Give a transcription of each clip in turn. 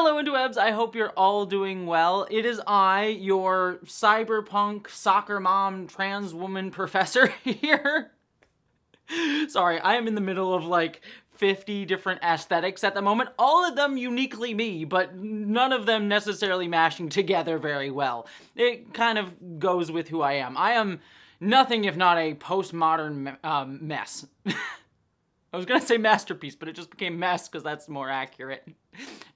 Hello interwebs, I hope you're all doing well. It is I, your cyberpunk soccer mom trans woman professor here. Sorry, I am in the middle of like 50 different aesthetics at the moment, all of them uniquely me, but none of them necessarily mashing together very well. It kind of goes with who I am. I am nothing if not a postmodern mess. I was gonna say masterpiece, but it just became mess because that's more accurate.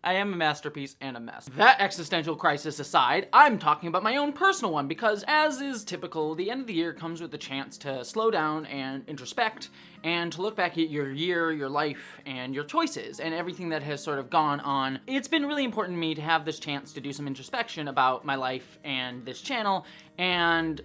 I am a masterpiece and a mess. That existential crisis aside, I'm talking about my own personal one because, as is typical, the end of the year comes with the chance to slow down and introspect and to look back at your year, your life, and your choices and everything that has sort of gone on. It's been really important to me to have this chance to do some introspection about my life and this channel, and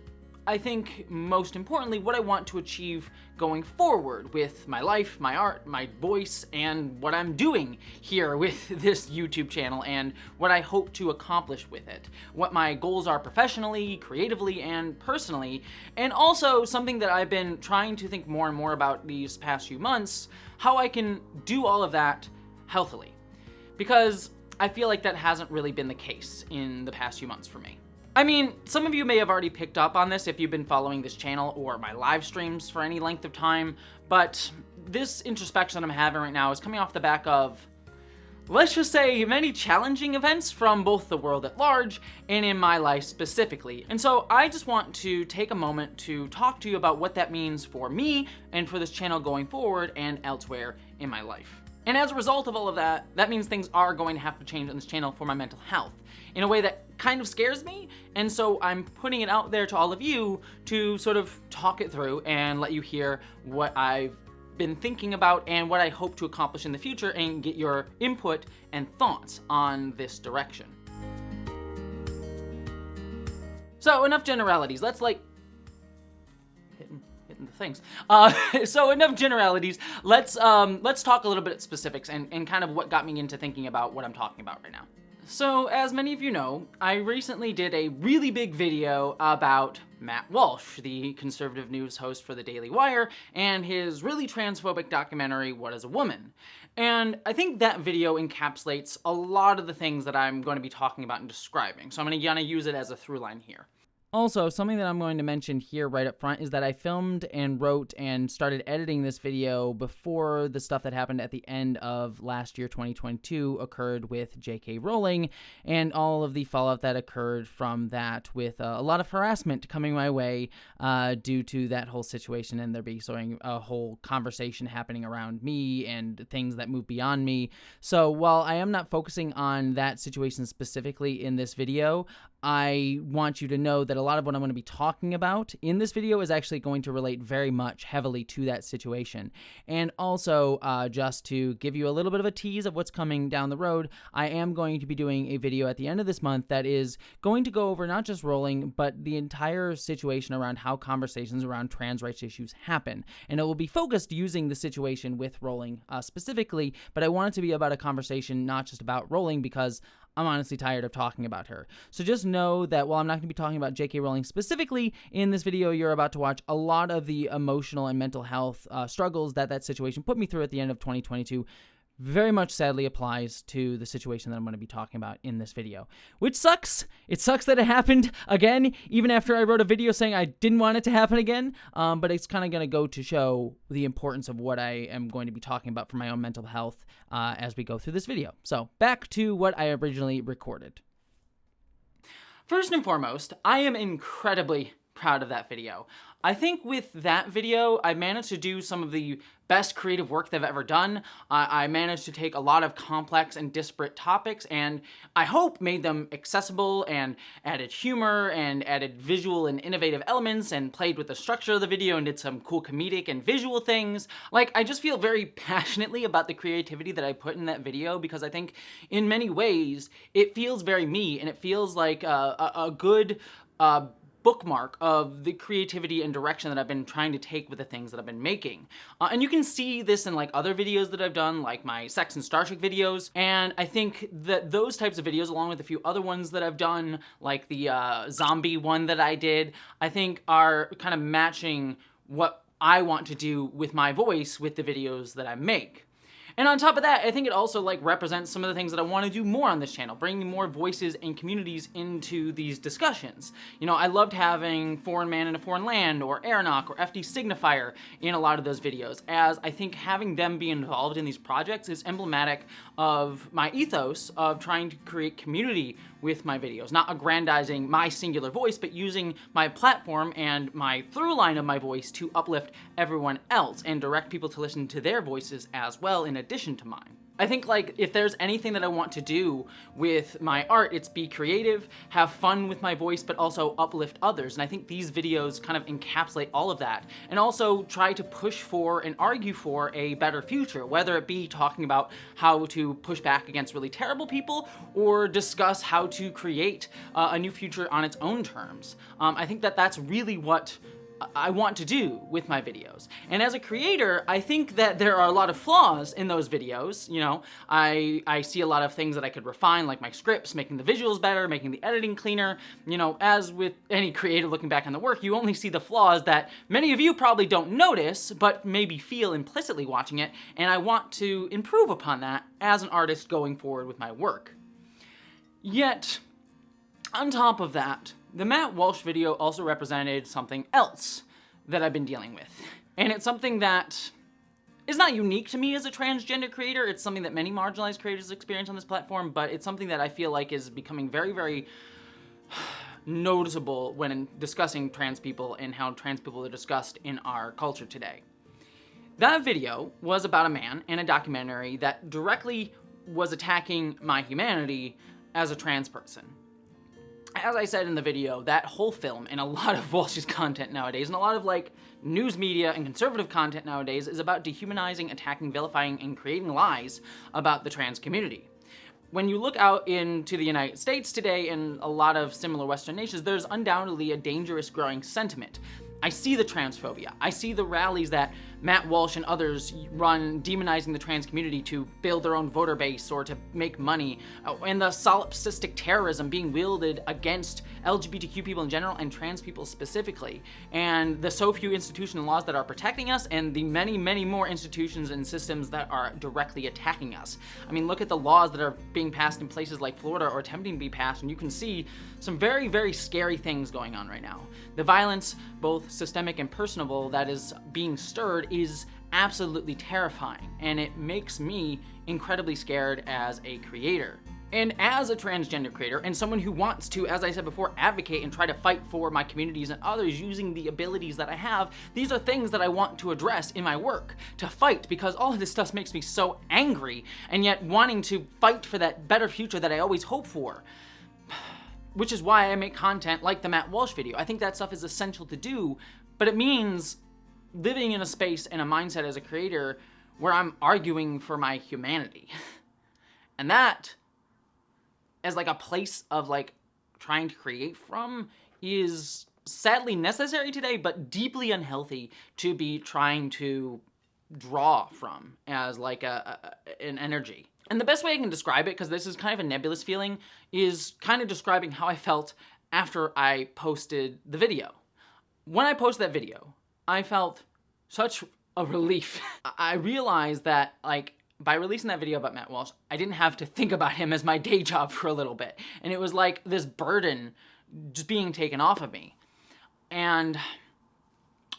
I think, most importantly, what I want to achieve going forward with my life, my art, my voice, and what I'm doing here with this YouTube channel and what I hope to accomplish with it. What my goals are professionally, creatively, and personally, and also something that I've been trying to think more and more about these past few months, how I can do all of that healthily. Because I feel like that hasn't really been the case in the past few months for me. I mean, some of you may have already picked up on this if you've been following this channel or my live streams for any length of time, but this introspection I'm having right now is coming off the back of, let's just say, many challenging events from both the world at large and in my life specifically. And so I just want to take a moment to talk to you about what that means for me and for this channel going forward and elsewhere in my life. And as a result of all of that, that means things are going to have to change on this channel for my mental health in a way that kind of scares me. And so I'm putting it out there to all of you to sort of talk it through and let you hear what I've been thinking about and what I hope to accomplish in the future and get your input and thoughts on this direction. So enough generalities. Let's like hitting the things. So enough generalities. Let's talk a little bit specifics and kind of what got me into thinking about what I'm talking about right now. So, as many of you know, I recently did a really big video about Matt Walsh, the conservative news host for the Daily Wire, and his really transphobic documentary, What is a Woman? And I think that video encapsulates a lot of the things that I'm going to be talking about and describing, so I'm going to use it as a through line here. Also, something that I'm going to mention here right up front is that I filmed and wrote and started editing this video before the stuff that happened at the end of last year, 2022, occurred with J.K. Rowling and all of the fallout that occurred from that with a lot of harassment coming my way due to that whole situation and there being a whole conversation happening around me and things that move beyond me. So while I am not focusing on that situation specifically in this video, I want you to know that a lot of what I'm going to be talking about in this video is actually going to relate very much heavily to that situation. And also, just to give you a little bit of a tease of what's coming down the road, I am going to be doing a video at the end of this month that is going to go over not just Rowling, but the entire situation around how conversations around trans rights issues happen. And it will be focused using the situation with Rowling specifically, but I want it to be about a conversation not just about Rowling because I'm honestly tired of talking about her. So just know that while I'm not going to be talking about J.K. Rowling specifically, in this video you're about to watch, a lot of the emotional and mental health struggles that situation put me through at the end of 2022 very much sadly applies to the situation that I'm going to be talking about in this video, which sucks. It sucks that it happened again, even after I wrote a video saying I didn't want it to happen again, but it's kind of going to go to show the importance of what I am going to be talking about for my own mental health as we go through this video. So back to what I originally recorded. First and foremost, I am incredibly proud of that video. I think with that video, I managed to do some of the best creative work that I've ever done. I managed to take a lot of complex and disparate topics and I hope made them accessible and added humor and added visual and innovative elements and played with the structure of the video and did some cool comedic and visual things. Like, I just feel very passionately about the creativity that I put in that video because I think in many ways it feels very me and it feels like a good bookmark of the creativity and direction that I've been trying to take with the things that I've been making. And you can see this in like other videos that I've done, like my sex and Star Trek videos, and I think that those types of videos, along with a few other ones that I've done, like the zombie one that I did, I think are kind of matching what I want to do with my voice with the videos that I make. And on top of that, I think it also like represents some of the things that I want to do more on this channel, bringing more voices and communities into these discussions. You know, I loved having Foreign Man in a Foreign Land or Aeronaut or FD Signifier in a lot of those videos, as I think having them be involved in these projects is emblematic of my ethos of trying to create community with my videos, not aggrandizing my singular voice, but using my platform and my through line of my voice to uplift everyone else and direct people to listen to their voices as well in addition to mine. I think like if there's anything that I want to do with my art, it's be creative, have fun with my voice, but also uplift others. And I think these videos kind of encapsulate all of that, and also try to push for and argue for a better future, whether it be talking about how to push back against really terrible people or discuss how to create a new future on its own terms. I think that that's really what I want to do with my videos. And as a creator, I think that there are a lot of flaws in those videos. You know, I see a lot of things that I could refine, like my scripts, making the visuals better, making the editing cleaner. You know, as with any creator looking back on the work, you only see the flaws that many of you probably don't notice, but maybe feel implicitly watching it. And I want to improve upon that as an artist going forward with my work. Yet, on top of that, the Matt Walsh video also represented something else that I've been dealing with. And it's something that is not unique to me as a transgender creator. It's something that many marginalized creators experience on this platform, but it's something that I feel like is becoming very, very noticeable when discussing trans people and how trans people are discussed in our culture today. That video was about a man in a documentary that directly was attacking my humanity as a trans person. As I said in the video, that whole film and a lot of Walsh's content nowadays, and a lot of like news media and conservative content nowadays, is about dehumanizing, attacking, vilifying, and creating lies about the trans community. When you look out into the United States today and a lot of similar Western nations, there's undoubtedly a dangerous growing sentiment. I see the transphobia. I see the rallies that Matt Walsh and others run demonizing the trans community to build their own voter base or to make money, and the solipsistic terrorism being wielded against LGBTQ people in general and trans people specifically, and the so few institutions and laws that are protecting us, and the many, many more institutions and systems that are directly attacking us. I mean, look at the laws that are being passed in places like Florida or attempting to be passed, and you can see some very, very scary things going on right now. The violence, both systemic and personable, that is being stirred is absolutely terrifying, and it makes me incredibly scared as a creator. And as a transgender creator, and someone who wants to, as I said before, advocate and try to fight for my communities and others using the abilities that I have, these are things that I want to address in my work, to fight, because all of this stuff makes me so angry, and yet wanting to fight for that better future that I always hope for. Which is why I make content like the Matt Walsh video. I think that stuff is essential to do, but it means living in a space and a mindset as a creator where I'm arguing for my humanity. And that, as like a place of like trying to create from, is sadly necessary today, but deeply unhealthy to be trying to draw from as like an energy. And the best way I can describe it, because this is kind of a nebulous feeling, is kind of describing how I felt after I posted the video. When I posted that video, I felt such a relief. I realized that, like, by releasing that video about Matt Walsh, I didn't have to think about him as my day job for a little bit. And it was like this burden just being taken off of me. And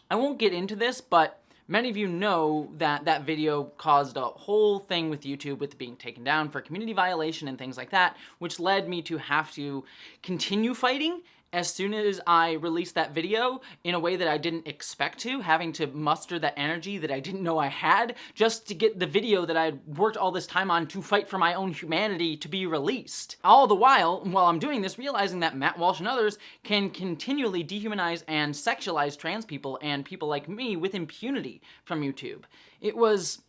I won't get into this, but many of you know that that video caused a whole thing with YouTube with being taken down for community violation and things like that, which led me to have to continue fighting as soon as I released that video in a way that I didn't expect to, having to muster that energy that I didn't know I had just to get the video that I had worked all this time on to fight for my own humanity to be released. All the while I'm doing this, realizing that Matt Walsh and others can continually dehumanize and sexualize trans people and people like me with impunity from YouTube. It was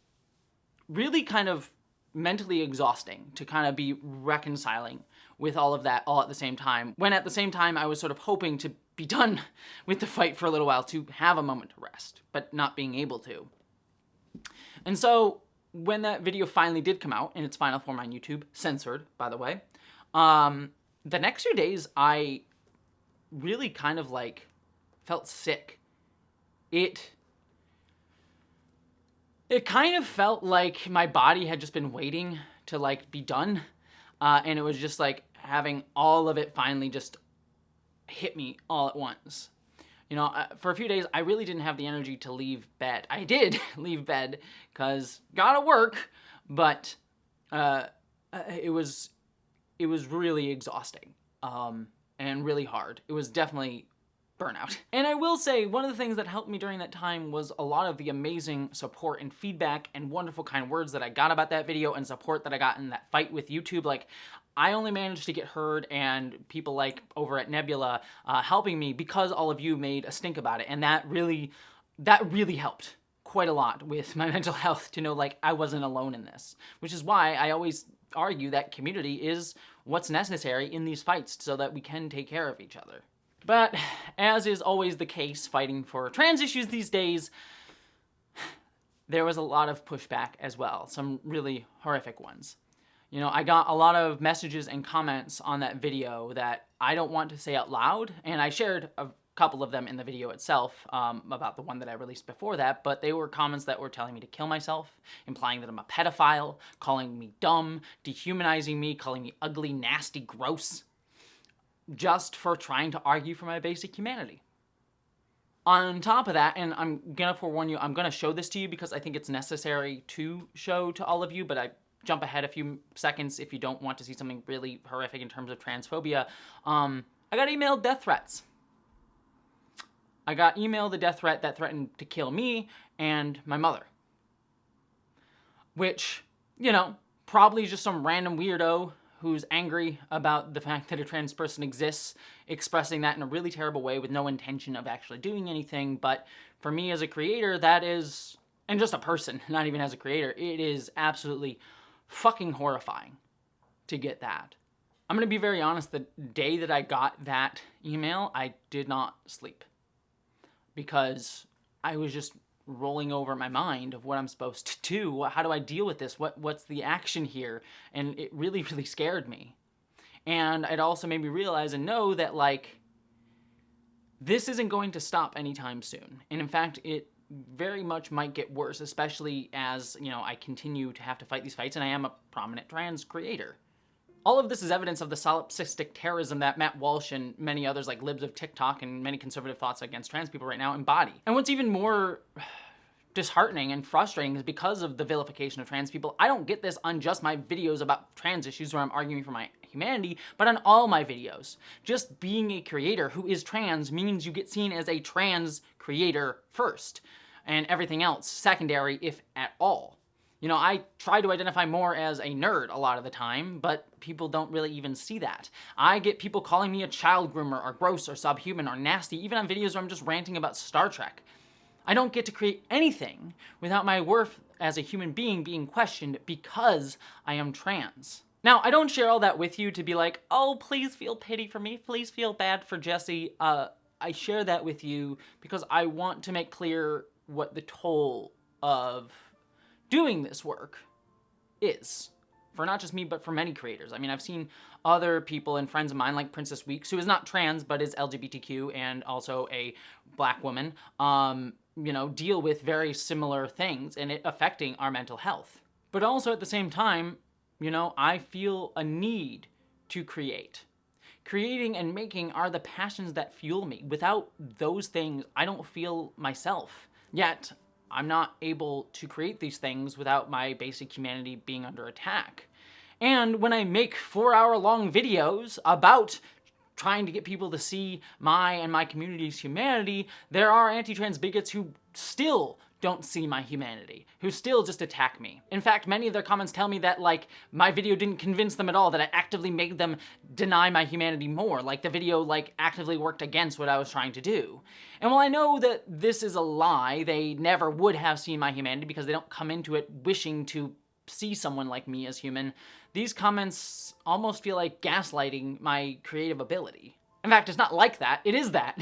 really kind of mentally exhausting to kind of be reconciling with all of that all at the same time, when at the same time I was sort of hoping to be done with the fight for a little while, to have a moment to rest, but not being able to. And so when that video finally did come out in its final form on YouTube, censored, by the way, the next few days I really kind of like felt sick. It kind of felt like my body had just been waiting to like be done. And it was just like having all of it finally just hit me all at once. You know, for a few days, I really didn't have the energy to leave bed. I did leave bed because gotta work, but it was really exhausting and really hard. It was definitely burnout. And I will say, one of the things that helped me during that time was a lot of the amazing support and feedback and wonderful kind words that I got about that video and support that I got in that fight with YouTube. Like, I only managed to get heard and people like over at Nebula helping me because all of you made a stink about it. And that really helped quite a lot with my mental health to know like I wasn't alone in this, which is why I always argue that community is what's necessary in these fights so that we can take care of each other. But as is always the case fighting for trans issues these days, there was a lot of pushback as well, some really horrific ones. You know, I got a lot of messages and comments on that video that I don't want to say out loud, and I shared a couple of them in the video itself about the one that I released before that, but they were comments that were telling me to kill myself, implying that I'm a pedophile, calling me dumb, dehumanizing me, calling me ugly, nasty, gross, just for trying to argue for my basic humanity. On top of that, and I'm gonna forewarn you, I'm gonna show this to you because I think it's necessary to show to all of you, but I jump ahead a few seconds if you don't want to see something really horrific in terms of transphobia. I got emailed death threats. I got emailed a death threat that threatened to kill me and my mother. Which, you know, probably just some random weirdo who's angry about the fact that a trans person exists, expressing that in a really terrible way with no intention of actually doing anything. But for me as a creator, that is, and just a person, not even as a creator, it is absolutely fucking horrifying to get that. I'm gonna be very honest, the day that I got that email, I did not sleep because I was just rolling over my mind of what I'm supposed to do. How do I deal with this? What's the action here? And it really, really scared me. And it also made me realize and know that, like, this isn't going to stop anytime soon. And in fact, it very much might get worse, especially as, you know, I continue to have to fight these fights and I am a prominent trans creator. All of this is evidence of the solipsistic terrorism that Matt Walsh and many others like libs of TikTok and many conservative thoughts against trans people right now embody. And what's even more disheartening and frustrating is because of the vilification of trans people, I don't get this on just my videos about trans issues where I'm arguing for my humanity, but on all my videos. Just being a creator who is trans means you get seen as a trans creator first, and everything else secondary, if at all. You know, I try to identify more as a nerd a lot of the time, but people don't really even see that. I get people calling me a child groomer or gross or subhuman or nasty, even on videos where I'm just ranting about Star Trek. I don't get to create anything without my worth as a human being questioned because I am trans. Now, I don't share all that with you to be like, oh, please feel pity for me, please feel bad for Jessie. I share that with you because I want to make clear what the toll of doing this work is, for not just me, but for many creators. I mean, I've seen other people and friends of mine, like Princess Weeks, who is not trans, but is LGBTQ and also a black woman, you know, deal with very similar things and it affecting our mental health. But also at the same time, you know, I feel a need to create. Creating and making are the passions that fuel me. Without those things, I don't feel myself. Yet, I'm not able to create these things without my basic humanity being under attack. And when I make 4-hour-long videos about trying to get people to see my and my community's humanity, there are anti-trans bigots who still don't see my humanity, who still just attack me. In fact, many of their comments tell me that, like, my video didn't convince them at all, that I actively made them deny my humanity more, like the video, like, actively worked against what I was trying to do. And while I know that this is a lie, they never would have seen my humanity because they don't come into it wishing to see someone like me as human, these comments almost feel like gaslighting my creative ability. In fact, it's not like that. It is that.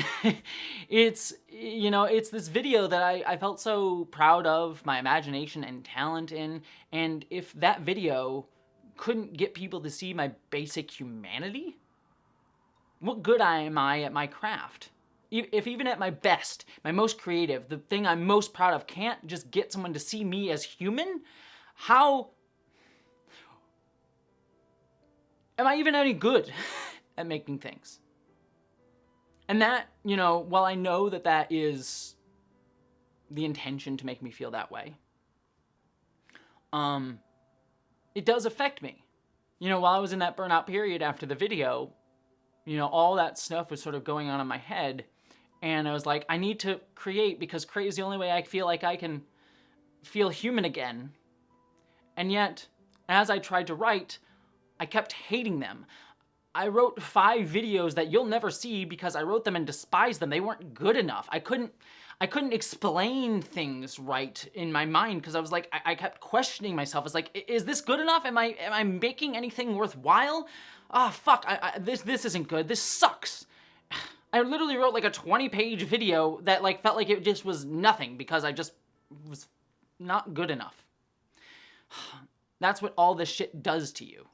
It's, you know, it's this video that I felt so proud of my imagination and talent in, and if that video couldn't get people to see my basic humanity, what good am I at my craft? if even at my best, my most creative, the thing I'm most proud of can't just get someone to see me as human, how am I even any good at making things? And that, you know, while I know that that is the intention to make me feel that way, it does affect me. You know, while I was in that burnout period after the video, you know, all that stuff was sort of going on in my head. And I was like, I need to create, because create is the only way I feel like I can feel human again. And yet, as I tried to write, I kept hating them. I wrote 5 videos that you'll never see because I wrote them and despised them. They weren't good enough. I couldn't explain things right in my mind because I was like, I kept questioning myself. It's like, is this good enough? Am I making anything worthwhile? Ah, fuck, this isn't good. This sucks. I literally wrote like a 20-page video that like felt like it just was nothing because I just was not good enough. That's what all this shit does to you.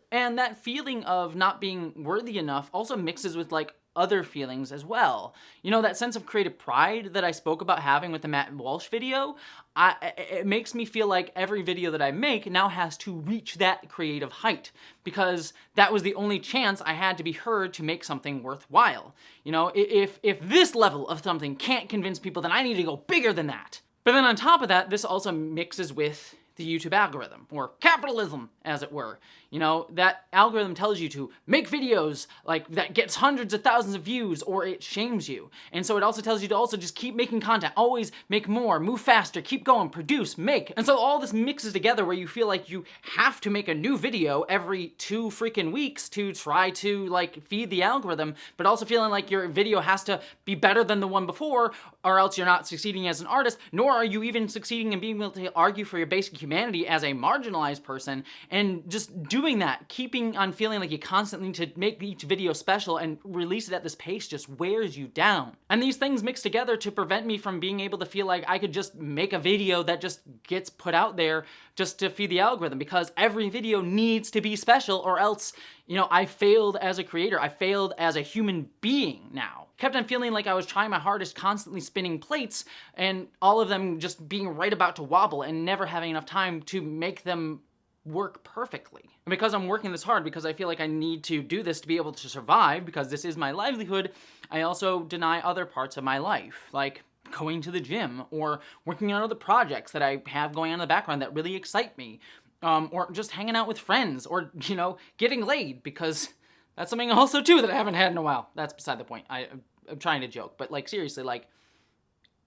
And that feeling of not being worthy enough also mixes with like other feelings as well. You know, that sense of creative pride that I spoke about having with the Matt Walsh video, it makes me feel like every video that I make now has to reach that creative height because that was the only chance I had to be heard to make something worthwhile. You know, if this level of something can't convince people, then I need to go bigger than that. But then on top of that, this also mixes with the YouTube algorithm, or capitalism, as it were. You know, that algorithm tells you to make videos like that gets hundreds of thousands of views, or it shames you. And so it also tells you to also just keep making content, always make more, move faster, keep going, produce, make. And so all this mixes together where you feel like you have to make a new video every 2 freaking weeks to try to like feed the algorithm, but also feeling like your video has to be better than the one before, or else you're not succeeding as an artist, nor are you even succeeding in being able to argue for your basic humanity as a marginalized person. And just doing that, keeping on feeling like you constantly need to make each video special and release it at this pace just wears you down. And these things mix together to prevent me from being able to feel like I could just make a video that just gets put out there just to feed the algorithm, because every video needs to be special or else, you know, I failed as a creator. I failed as a human being now. Kept on feeling like I was trying my hardest, constantly spinning plates, and all of them just being right about to wobble and never having enough time to make them work perfectly. And because I'm working this hard, because I feel like I need to do this to be able to survive, because this is my livelihood, I also deny other parts of my life, like going to the gym, or working on other projects that I have going on in the background that really excite me, or just hanging out with friends, or, you know, getting laid, because that's something also, too, that I haven't had in a while. That's beside the point. I'm trying to joke, but, like, seriously, like,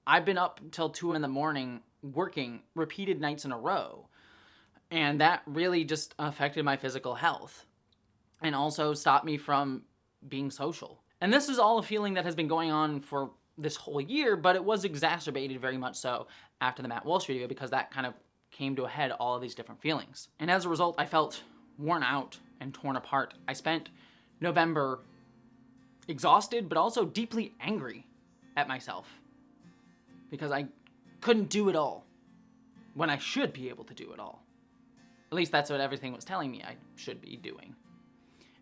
I've been up until 2 in the morning working repeated nights in a row, and that really just affected my physical health, and also stopped me from being social. And this is all a feeling that has been going on for this whole year, but it was exacerbated very much so after the Matt Walsh video, because that kind of came to a head, all of these different feelings. And as a result, I felt worn out and torn apart. I spent November exhausted, but also deeply angry at myself because I couldn't do it all when I should be able to do it all. At least that's what everything was telling me I should be doing.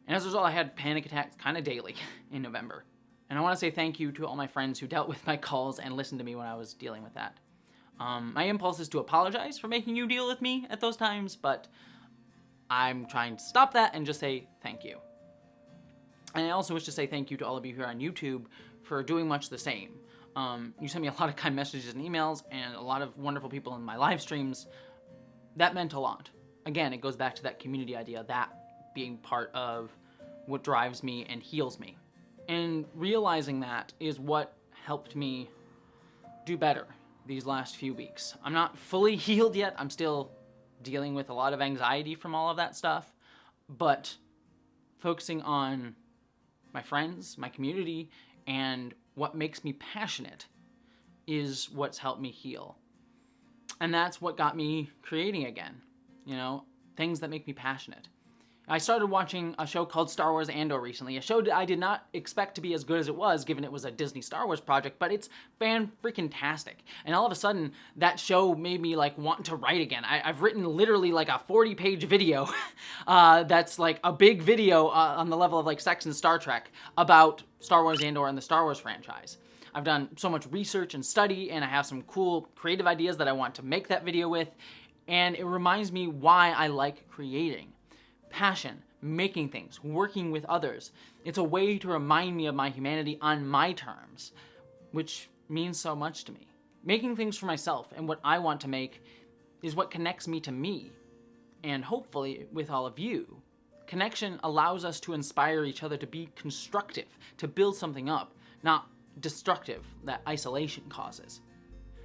And as a result, I had panic attacks kind of daily in November. And I want to say thank you to all my friends who dealt with my calls and listened to me when I was dealing with that. My impulse is to apologize for making you deal with me at those times, but I'm trying to stop that and just say thank you. And I also wish to say thank you to all of you here on YouTube for doing much the same. You sent me a lot of kind messages and emails, and a lot of wonderful people in my live streams. That meant a lot. Again, it goes back to that community idea, that being part of what drives me and heals me. And realizing that is what helped me do better these last few weeks. I'm not fully healed yet. I'm still dealing with a lot of anxiety from all of that stuff, but focusing on my friends, my community, and what makes me passionate is what's helped me heal. And that's what got me creating again, you know, things that make me passionate. I started watching a show called Star Wars Andor recently, a show that I did not expect to be as good as it was, given it was a Disney Star Wars project, but it's fan-freaking-tastic. And all of a sudden, that show made me, like, want to write again. I've written literally, like, a 40-page video that's, like, a big video on the level of, like, Sex and Star Trek about Star Wars Andor and the Star Wars franchise. I've done so much research and study, and I have some cool creative ideas that I want to make that video with, and it reminds me why I like creating. Passion, making things, working with others. It's a way to remind me of my humanity on my terms, which means so much to me. Making things for myself and what I want to make is what connects me to me, and hopefully with all of you. Connection allows us to inspire each other to be constructive, to build something up, not destructive that isolation causes.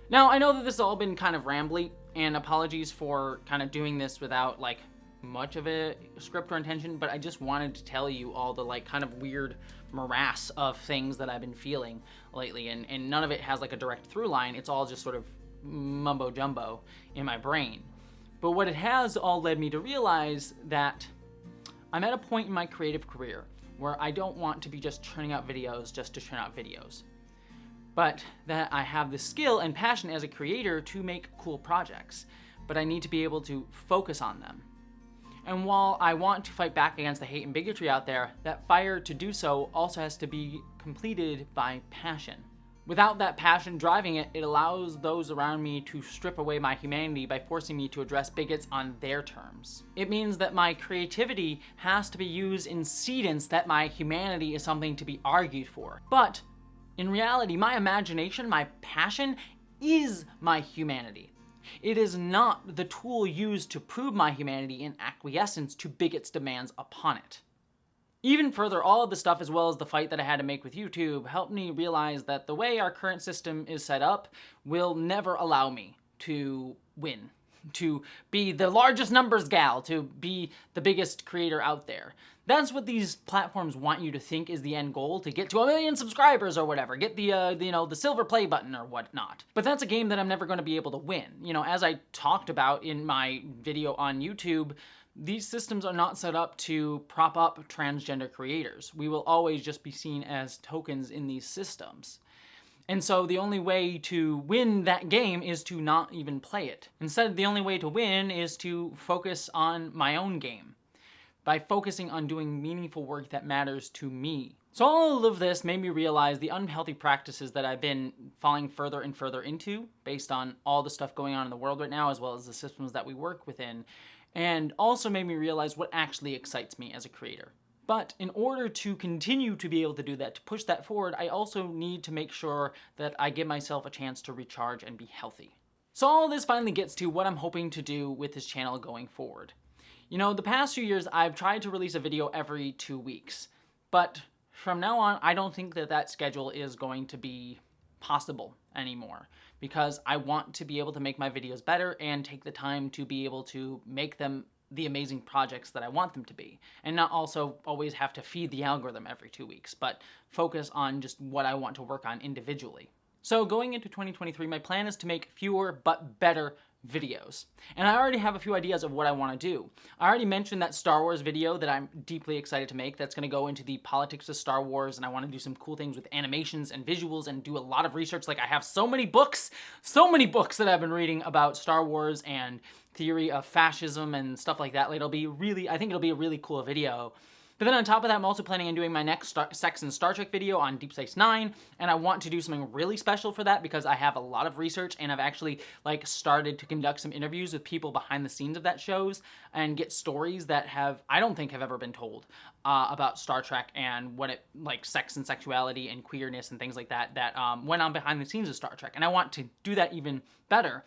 Now, I know that this has all been kind of rambly, and apologies for kind of doing this without, like, much of a script or intention, but I just wanted to tell you all the, like, kind of weird morass of things that I've been feeling lately, and none of it has, like, a direct through line. It's all just sort of mumbo jumbo in my brain. But what it has all led me to realize that I'm at a point in my creative career where I don't want to be just churning out videos just to churn out videos, but that I have the skill and passion as a creator to make cool projects, but I need to be able to focus on them. And while I want to fight back against the hate and bigotry out there, that fire to do so also has to be completed by passion. Without that passion driving it, it allows those around me to strip away my humanity by forcing me to address bigots on their terms. It means that my creativity has to be used in cedence that my humanity is something to be argued for. But in reality, my imagination, my passion, is my humanity. It is not the tool used to prove my humanity in acquiescence to bigots' demands upon it. Even further, all of the stuff as well as the fight that I had to make with YouTube helped me realize that the way our current system is set up will never allow me to win, to be the largest numbers gal, to be the biggest creator out there. That's what these platforms want you to think is the end goal, to get to 1 million subscribers or whatever, get the silver play button or whatnot. But that's a game that I'm never going to be able to win. You know, as I talked about in my video on YouTube, these systems are not set up to prop up transgender creators. We will always just be seen as tokens in these systems. And so the only way to win that game is to not even play it. Instead, the only way to win is to focus on my own game, by focusing on doing meaningful work that matters to me. So all of this made me realize the unhealthy practices that I've been falling further and further into based on all the stuff going on in the world right now, as well as the systems that we work within, and also made me realize what actually excites me as a creator. But in order to continue to be able to do that, to push that forward, I also need to make sure that I give myself a chance to recharge and be healthy. So all of this finally gets to what I'm hoping to do with this channel going forward. You know, the past few years, I've tried to release a video every 2 weeks, but from now on, I don't think that that schedule is going to be possible anymore, because I want to be able to make my videos better and take the time to be able to make them the amazing projects that I want them to be, and not also always have to feed the algorithm every 2 weeks, but focus on just what I want to work on individually. So going into 2023, my plan is to make fewer but better videos. And I already have a few ideas of what I want to do. I already mentioned that Star Wars video that I'm deeply excited to make. That's going to go into the politics of Star Wars, and I want to do some cool things with animations and visuals and do a lot of research. Like, I have so many books that I've been reading about Star Wars and theory of fascism and stuff like that. Like, I think it'll be a really cool video. But then on top of that, I'm also planning on doing my next Sex and Star Trek video on Deep Space Nine, and I want to do something really special for that because I have a lot of research, and I've actually started to conduct some interviews with people behind the scenes of that shows and get stories that I don't think have ever been told about Star Trek and what it, sex and sexuality and queerness and things like that went on behind the scenes of Star Trek, and I want to do that even better.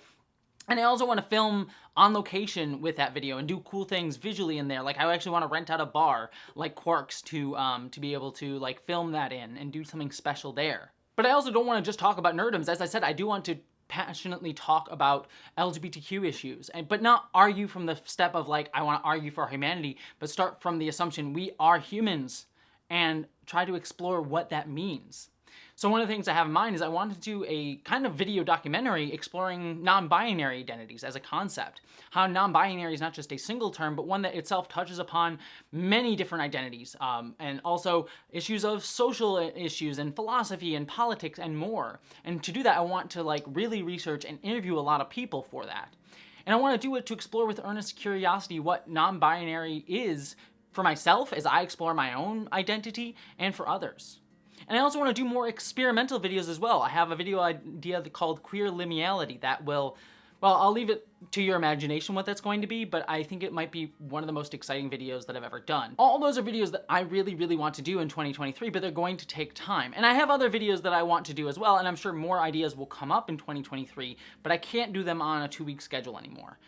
And I also want to film on location with that video and do cool things visually in there. Like, I actually want to rent out a bar like Quarks to be able to film that in and do something special there. But I also don't want to just talk about nerdoms. As I said, I do want to passionately talk about LGBTQ issues, but not argue from the step of I want to argue for our humanity, but start from the assumption we are humans and try to explore what that means. So one of the things I have in mind is I want to do a kind of video documentary exploring non-binary identities as a concept. How non-binary is not just a single term, but one that itself touches upon many different identities, and also issues of social issues and philosophy and politics and more. And to do that, I want to like really research and interview a lot of people for that. And I want to do it to explore with earnest curiosity what non-binary is for myself as I explore my own identity and for others. And I also want to do more experimental videos as well. I have a video idea called Queer Liminality that will, well, I'll leave it to your imagination what that's going to be, but I think it might be one of the most exciting videos that I've ever done. All those are videos that I really, really want to do in 2023, but they're going to take time. And I have other videos that I want to do as well, and I'm sure more ideas will come up in 2023, but I can't do them on a 2-week schedule anymore.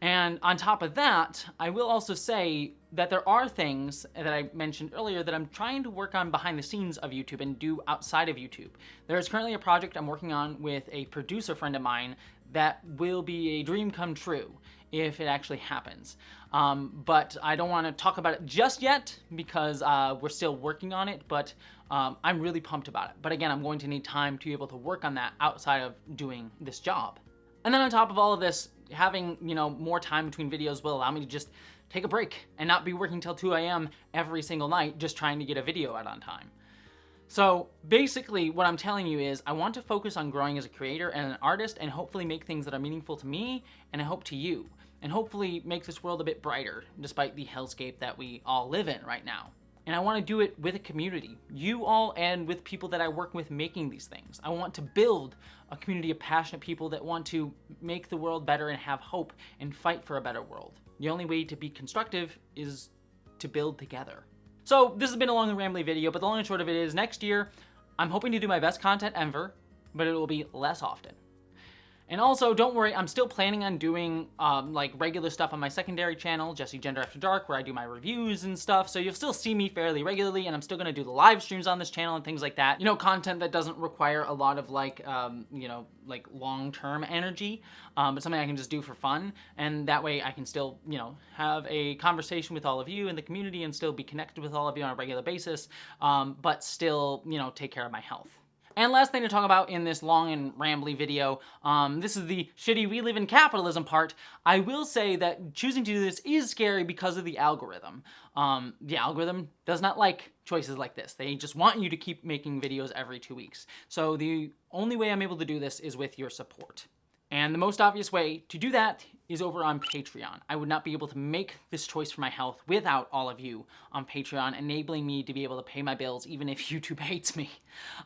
And on top of that, I will also say that there are things that I mentioned earlier that I'm trying to work on behind the scenes of YouTube and do outside of YouTube. There is currently a project I'm working on with a producer friend of mine that will be a dream come true if it actually happens. But I don't want to talk about it just yet because we're still working on it, but I'm really pumped about it. But again, I'm going to need time to be able to work on that outside of doing this job. And then on top of all of this, having, more time between videos will allow me to just take a break and not be working till 2 a.m. every single night just trying to get a video out on time. So basically what I'm telling you is I want to focus on growing as a creator and an artist and hopefully make things that are meaningful to me and I hope to you. And hopefully make this world a bit brighter despite the hellscape that we all live in right now. And I want to do it with a community, you all, and with people that I work with making these things. I want to build a community of passionate people that want to make the world better and have hope and fight for a better world. The only way to be constructive is to build together. So this has been a long and rambly video, but the long and short of it is next year, I'm hoping to do my best content ever, but it will be less often. And also, don't worry, I'm still planning on doing like regular stuff on my secondary channel, Jessie Gender After Dark, where I do my reviews and stuff. So you'll still see me fairly regularly, and I'm still gonna do the live streams on this channel and things like that. Content that doesn't require a lot of like long-term energy, but something I can just do for fun. And that way I can still, have a conversation with all of you in the community and still be connected with all of you on a regular basis, but still, take care of my health. And last thing to talk about in this long and rambly video, this is the shitty we live in capitalism part. I will say that choosing to do this is scary because of the algorithm. The algorithm does not like choices like this. They just want you to keep making videos every 2 weeks. So the only way I'm able to do this is with your support. And the most obvious way to do that is over on Patreon. I would not be able to make this choice for my health without all of you on Patreon, enabling me to be able to pay my bills even if YouTube hates me.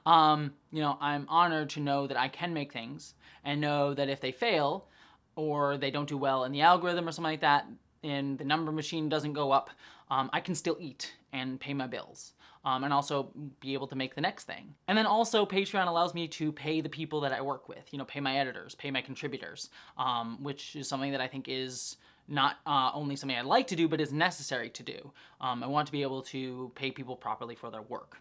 I'm honored to know that I can make things and know that if they fail or they don't do well in the algorithm or something like that, and the number machine doesn't go up, I can still eat and pay my bills. And also be able to make the next thing. And then also Patreon allows me to pay the people that I work with, pay my editors, pay my contributors, which is something that I think is not only something I'd like to do, but is necessary to do. I want to be able to pay people properly for their work.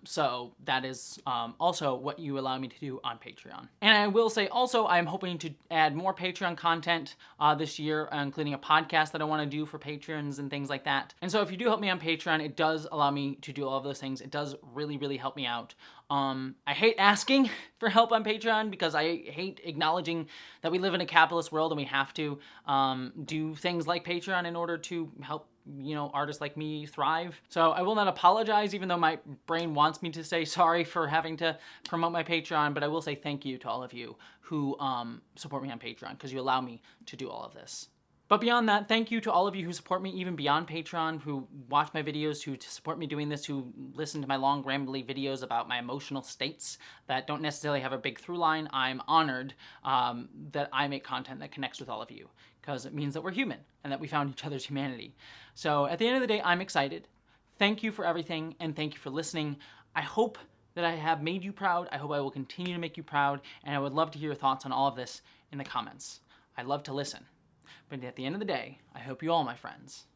So that is also what you allow me to do on Patreon. And I will say also, I'm hoping to add more Patreon content this year, including a podcast that I want to do for patrons and things like that. And so if you do help me on Patreon, it does allow me to do all of those things. It does really, really help me out. I hate asking for help on Patreon because I hate acknowledging that we live in a capitalist world and we have to do things like Patreon in order to help artists like me thrive. So I will not apologize, even though my brain wants me to say sorry for having to promote my Patreon, but I will say thank you to all of you who support me on Patreon, because you allow me to do all of this. But beyond that, thank you to all of you who support me even beyond Patreon, who watch my videos, who support me doing this, who listen to my long, rambly videos about my emotional states that don't necessarily have a big through line. I'm honored that I make content that connects with all of you, because it means that we're human and that we found each other's humanity. So at the end of the day, I'm excited. Thank you for everything, and thank you for listening. I hope that I have made you proud. I hope I will continue to make you proud, and I would love to hear your thoughts on all of this in the comments. I love to listen. But at the end of the day, I hope you all, my friends,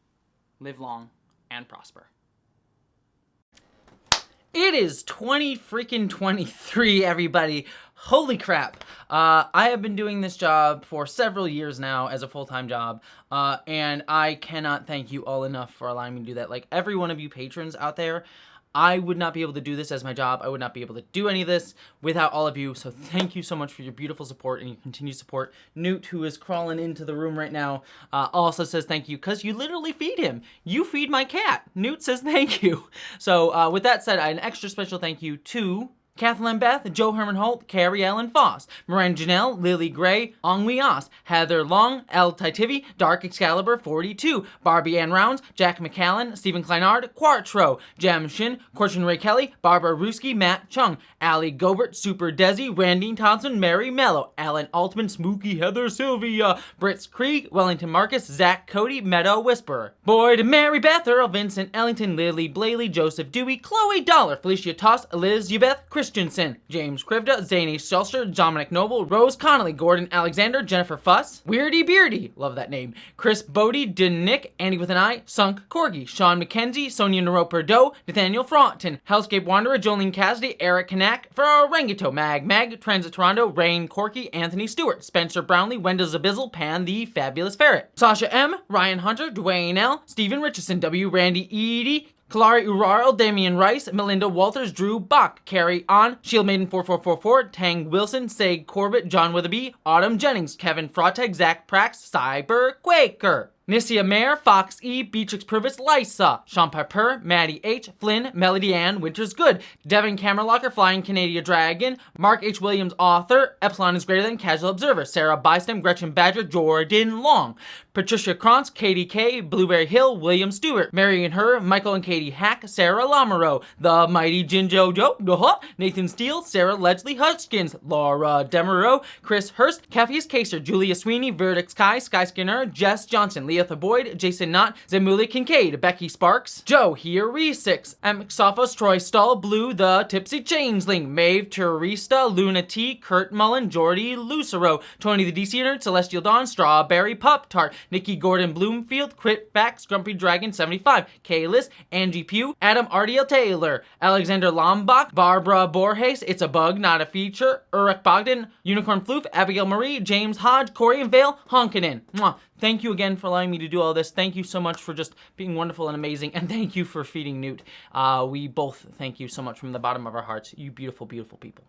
live long and prosper. It is 2023, everybody. Holy crap. I have been doing this job for several years now as a full-time job, and I cannot thank you all enough for allowing me to do that. Like, every one of you patrons out there, I would not be able to do this as my job. I would not be able to do any of this without all of you. So thank you so much for your beautiful support and your continued support. Newt, who is crawling into the room right now, also says thank you because you literally feed him. You feed my cat. Newt says thank you. So with that said, an extra special thank you to Kathleen Beth, Joe Herman Holt, Carrie Ellen Foss, Miranda Janelle, Lily Gray, Ong Wee Os, Heather Long, El Titivi, Dark Excalibur 42, Barbie Ann Rounds, Jack McCallan, Stephen Kleinard, Quartro, Jam Shin, Corchin Ray Kelly, Barbara Ruski, Matt Chung, Allie Gobert, Super Desi, Randy Thompson, Mary Mello, Alan Altman, Smokey Heather Sylvia, Brits Krieg, Wellington Marcus, Zach Cody, Meadow Whisperer, Boyd, Mary Beth, Earl Vincent, Ellington, Lily Blaley, Joseph Dewey, Chloe Dollar, Felicia Toss, Liz Ubeth, Christensen, James Krivda, Zany Stelster, Dominic Noble, Rose Connolly, Gordon Alexander, Jennifer Fuss, Weirdy Beardy, love that name, Chris Bodie, Nick, Andy with an I, Sunk Corgi, Sean McKenzie, Sonia Naroper Doe, Nathaniel Fraunton, Hellscape Wanderer, Jolene Cassidy, Eric Kanak, Ferrangito, Mag, Transit Toronto, Rain Corky, Anthony Stewart, Spencer Brownlee, Wendell Zabizzle, Pan the Fabulous Ferret, Sasha M, Ryan Hunter, Dwayne L, Stephen Richardson, W. Randy Edie, Kalari Urarl, Damian Rice, Melinda Walters, Drew Bach, Carrie On, Shield Maiden 4444, Tang Wilson, Sag Corbett, John Witherby, Autumn Jennings, Kevin Froteg, Zach Prax, Cyber Quaker, Nissia Mayer, Fox E, Beatrix Purvis, Lysa, Sean Piper, Maddie H, Flynn, Melody Ann, Winter's Good, Devin Camerlocker, Flying Canadian Dragon, Mark H. Williams, author, Epsilon is Greater Than, Casual Observer, Sarah Bystem, Gretchen Badger, Jordan Long, Patricia Krantz, Katie K, Blueberry Hill, William Stewart, Marion Her, Michael and Katie Hack, Sarah Lamoureux, The Mighty Jinjo Joe, Nathan Steele, Sarah Ledgley Hutchins, Laura Demeraux, Chris Hurst, Caffee's Kaser, Julia Sweeney, Verdict Sky, Sky Skinner, Jess Johnson, Leatha Boyd, Jason Knott, Zemuli Kincaid, Becky Sparks, Joe Here, Re6, M. Sophos, Troy Stahl, Blue, The Tipsy Changeling, Maeve, Teresa, Luna T, Kurt Mullen, Jordy Lucero, Tony the DC Nerd, Celestial Dawn, Strawberry Pup Tart, Nikki Gordon Bloomfield, Crit Facts, Grumpy Dragon 75, Kaylis, Angie Pugh, Adam Ardiel Taylor, Alexander Lombach, Barbara Borges, It's a Bug, Not a Feature, Urek Bogdan, Unicorn Floof, Abigail Marie, James Hodge, Corey and Vale, Honkanen. Mwah. Thank you again for allowing me to do all this. Thank you so much for just being wonderful and amazing. And thank you for feeding Newt. We both thank you so much from the bottom of our hearts. You beautiful, beautiful people.